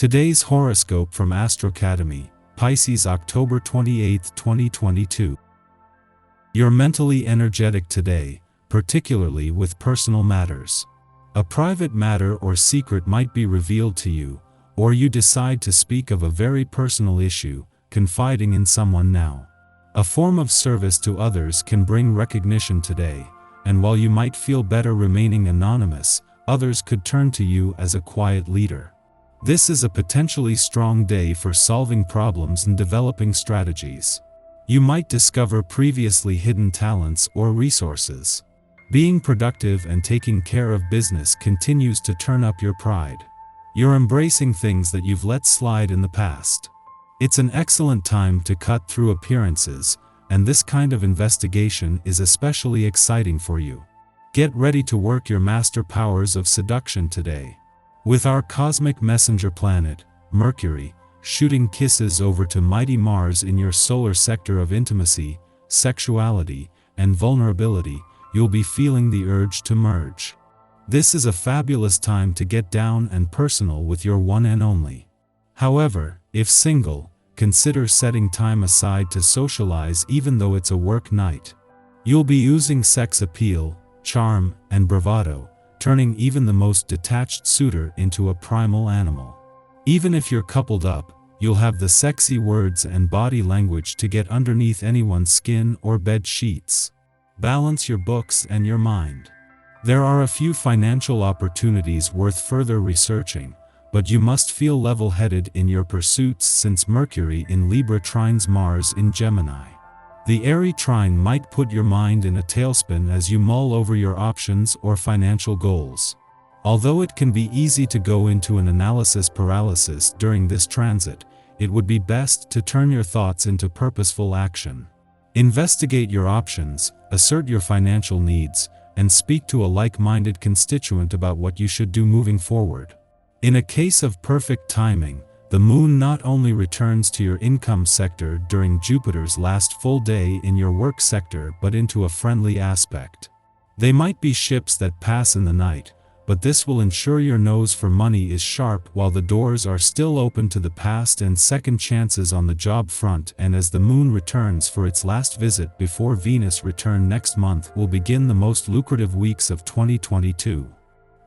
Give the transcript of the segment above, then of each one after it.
Today's horoscope from Astrocademy, Pisces, October 28, 2022. You're mentally energetic today, particularly with personal matters. A private matter or secret might be revealed to you, or you decide to speak of a very personal issue, confiding in someone now. A form of service to others can bring recognition today, and while you might feel better remaining anonymous, others could turn to you as a quiet leader. This is a potentially strong day for solving problems and developing strategies. You might discover previously hidden talents or resources. Being productive and taking care of business continues to turn up your pride. You're embracing things that you've let slide in the past. It's an excellent time to cut through appearances, and this kind of investigation is especially exciting for you. Get ready to work your master powers of seduction today. With our cosmic messenger planet, Mercury, shooting kisses over to mighty Mars in your solar sector of intimacy, sexuality, and vulnerability, you'll be feeling the urge to merge. This is a fabulous time to get down and personal with your one and only. However, if single, consider setting time aside to socialize even though it's a work night. You'll be using sex appeal, charm, and bravado, turning even the most detached suitor into a primal animal. Even if you're coupled up, you'll have the sexy words and body language to get underneath anyone's skin or bed sheets. Balance your books and your mind. There are a few financial opportunities worth further researching, but you must feel level-headed in your pursuits since Mercury in Libra trines Mars in Gemini. The airy trine might put your mind in a tailspin as you mull over your options or financial goals. Although it can be easy to go into an analysis paralysis during this transit, it would be best to turn your thoughts into purposeful action. Investigate your options, assert your financial needs, and speak to a like-minded constituent about what you should do moving forward. In a case of perfect timing, the moon not only returns to your income sector during Jupiter's last full day in your work sector but into a friendly aspect. They might be ships that pass in the night, but this will ensure your nose for money is sharp while the doors are still open to the past and second chances on the job front, and as the moon returns for its last visit before Venus return next month will begin the most lucrative weeks of 2022.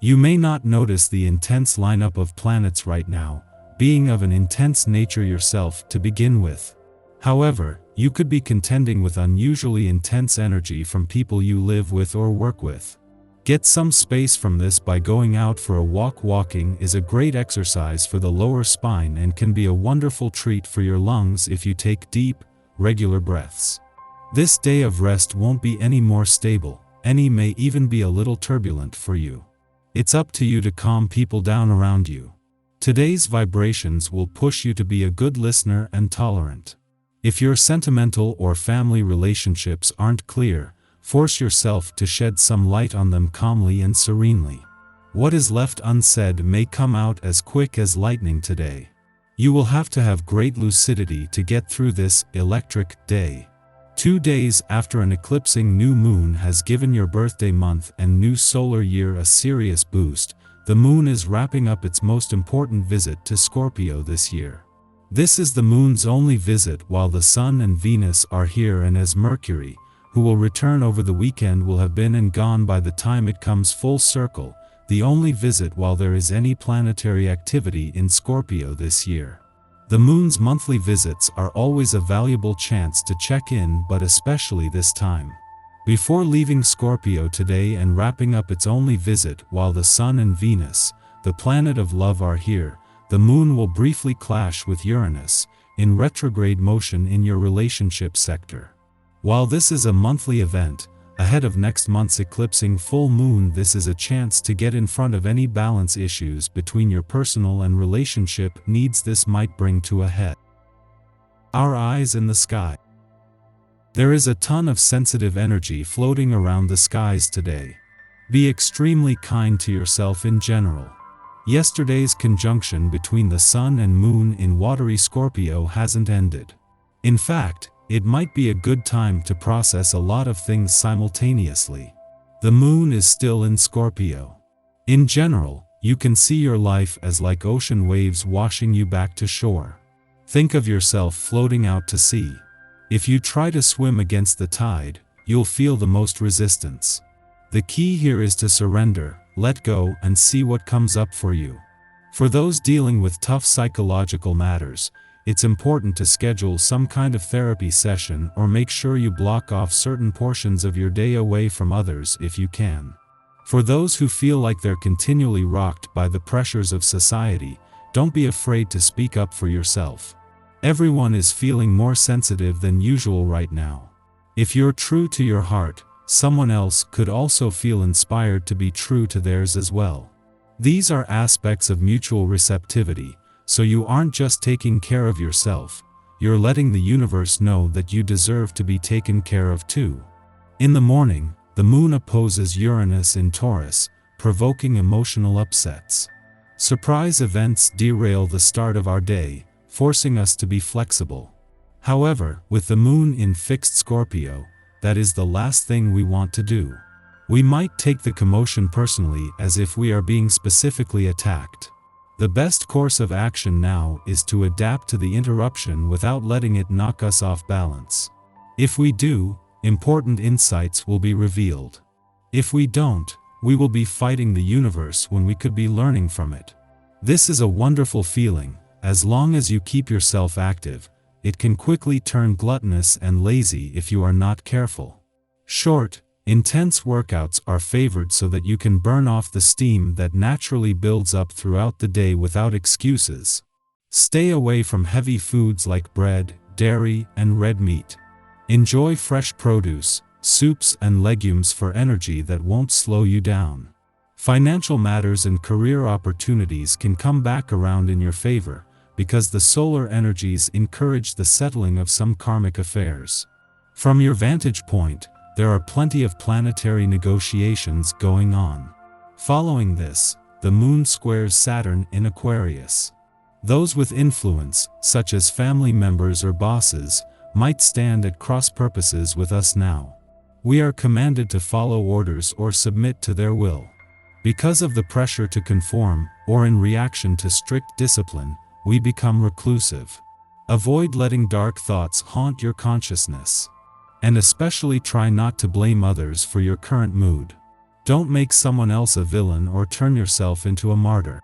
You may not notice the intense lineup of planets right now, being of an intense nature yourself to begin with. However, you could be contending with unusually intense energy from people you live with or work with. Get some space from this by going out for a walk. Walking is a great exercise for the lower spine and can be a wonderful treat for your lungs if you take deep, regular breaths. This day of rest won't be any more stable, any may even be a little turbulent for you. It's up to you to calm people down around you. Today's vibrations will push you to be a good listener and tolerant. If your sentimental or family relationships aren't clear, force yourself to shed some light on them calmly and serenely. What is left unsaid may come out as quick as lightning today. You will have to have great lucidity to get through this electric day. 2 days after an eclipsing new moon has given your birthday month and new solar year a serious boost, the moon is wrapping up its most important visit to Scorpio this year. This is the moon's only visit while the Sun and Venus are here, and as Mercury, who will return over the weekend, will have been and gone by the time it comes full circle, the only visit while there is any planetary activity in Scorpio this year. The moon's monthly visits are always a valuable chance to check in, but especially this time. Before leaving Scorpio today and wrapping up its only visit while the Sun and Venus, the planet of love, are here, the moon will briefly clash with Uranus, in retrograde motion in your relationship sector. While this is a monthly event, ahead of next month's eclipsing full moon, this is a chance to get in front of any balance issues between your personal and relationship needs this might bring to a head. Our eyes in the sky. There is a ton of sensitive energy floating around the skies today. Be extremely kind to yourself in general. Yesterday's conjunction between the Sun and Moon in watery Scorpio hasn't ended. In fact, it might be a good time to process a lot of things simultaneously. The Moon is still in Scorpio. In general, You can see your life as like ocean waves washing you back to shore. Think of yourself floating out to sea. If you try to swim against the tide, you'll feel the most resistance. The key here is to surrender, let go, and see what comes up for you. For those dealing with tough psychological matters, it's important to schedule some kind of therapy session or make sure you block off certain portions of your day away from others if you can. For those who feel like they're continually rocked by the pressures of society, don't be afraid to speak up for yourself. Everyone is feeling more sensitive than usual right now. If you're true to your heart, someone else could also feel inspired to be true to theirs as well. These are aspects of mutual receptivity, so you aren't just taking care of yourself, you're letting the universe know that you deserve to be taken care of too. In the morning, the moon opposes Uranus in Taurus, provoking emotional upsets. Surprise events derail the start of our day, forcing us to be flexible. However, with the moon in fixed Scorpio, that is the last thing we want to do. We might take the commotion personally as if we are being specifically attacked. The best course of action now is to adapt to the interruption without letting it knock us off balance. If we do, important insights will be revealed. If we don't, we will be fighting the universe when we could be learning from it. This is a wonderful feeling. As long as you keep yourself active, it can quickly turn gluttonous and lazy if you are not careful. Short, intense workouts are favored so that you can burn off the steam that naturally builds up throughout the day without excuses. Stay away from heavy foods like bread, dairy, and red meat. Enjoy fresh produce, soups, and legumes for energy that won't slow you down. Financial matters and career opportunities can come back around in your favor, because the solar energies encourage the settling of some karmic affairs. From your vantage point, there are plenty of planetary negotiations going on. Following this, the moon squares Saturn in Aquarius. Those with influence, such as family members or bosses, might stand at cross purposes with us now. We are commanded to follow orders or submit to their will. Because of the pressure to conform, or in reaction to strict discipline, we become reclusive. Avoid letting dark thoughts haunt your consciousness. And especially try not to blame others for your current mood. Don't make someone else a villain or turn yourself into a martyr.